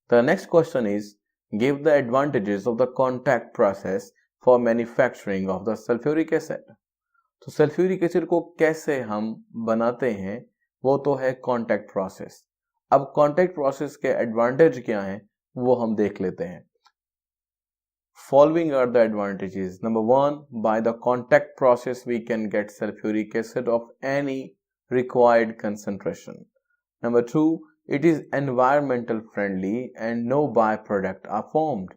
The next question is, give the advantages of the contact process for manufacturing of the sulfuric acid. तो sulphuric acid को कैसे हम बनाते हैं वो तो है कॉन्टैक्ट प्रोसेस। अब कॉन्टैक्ट प्रोसेस के एडवांटेज क्या हैं वो हम देख लेते हैं। Following are the advantages. Number 1, by the contact process we can get sulfuric acid of any required concentration. Number 2, it is environmental friendly and no byproduct are formed.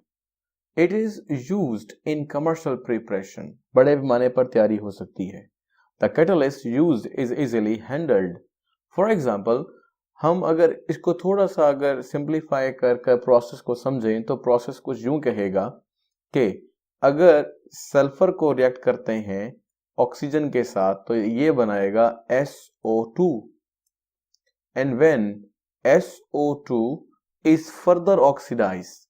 It is used in commercial preparation. बड़े पैमाने पर तैयारी हो सकती है। The catalyst used is easily handled. For example, हम अगर इसको थोड़ा सा अगर सिंप्लीफाई कर प्रोसेस को समझें तो प्रोसेस कुछ यूं कहेगा कि अगर सल्फर को रिएक्ट करते हैं ऑक्सीजन के साथ तो ये बनाएगा SO2 and when SO2 is further oxidized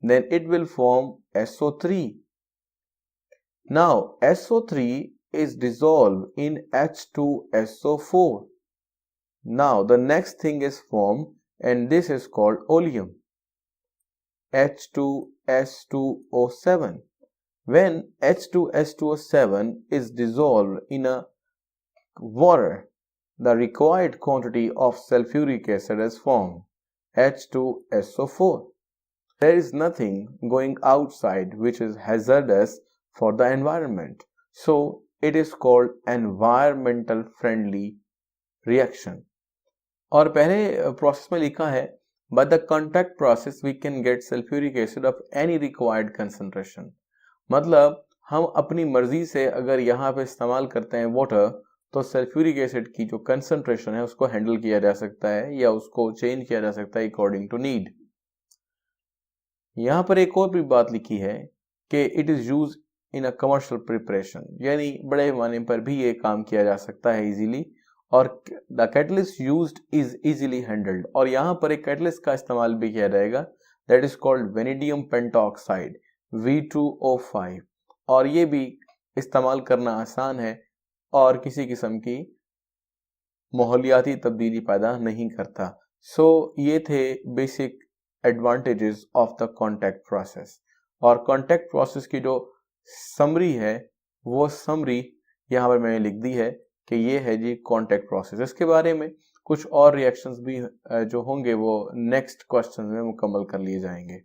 then it will form SO3. Now SO3 is dissolved in H2SO4. Now the next thing is formed and this is called oleum. H2S2O7. When H2S2O7 is dissolved in a water, the required quantity of sulfuric acid is formed, H2SO4. There is nothing going outside which is hazardous for the environment. So it is called environmental friendly reaction. और पहले process में लिखा है by the contact process we can get sulfuric acid of any required concentration. मतलब हम अपनी मर्जी से अगर यहाँ पे इस्तेमाल करते हैं वाटर तो सल्फ्यूरिक एसिड की जो कंसंट्रेशन है उसको हैंडल किया जा सकता है या उसको चेंज किया जा सकता है अकॉर्डिंग टू नीड। यहाँ पर एक और भी बात लिखी है कि it is use in a commercial preparation, यानी बड़े पैमाने पर भी ये काम किया जा सकता है इजीली। और the catalyst used is easily handled, और यहाँ पर एक कैटलिस्ट का इस्तेमाल भी किया जाएगा that is called vanadium pentoxide V2O5, और ये भी इस्तेमाल करना आसान है और किसी किस्म की माहौलियाती तब्दीली पैदा नहीं करता। सो ये थे basic advantages of the contact process, और कॉन्टैक्ट प्रोसेस की जो समरी है वो समरी यहाँ पर मैंने लिख दी है कि ये है जी कॉन्टैक्ट प्रोसेस। इसके बारे में कुछ और रिएक्शंस भी जो होंगे वो नेक्स्ट क्वेश्चन में मुकम्मल कर लिए जाएंगे।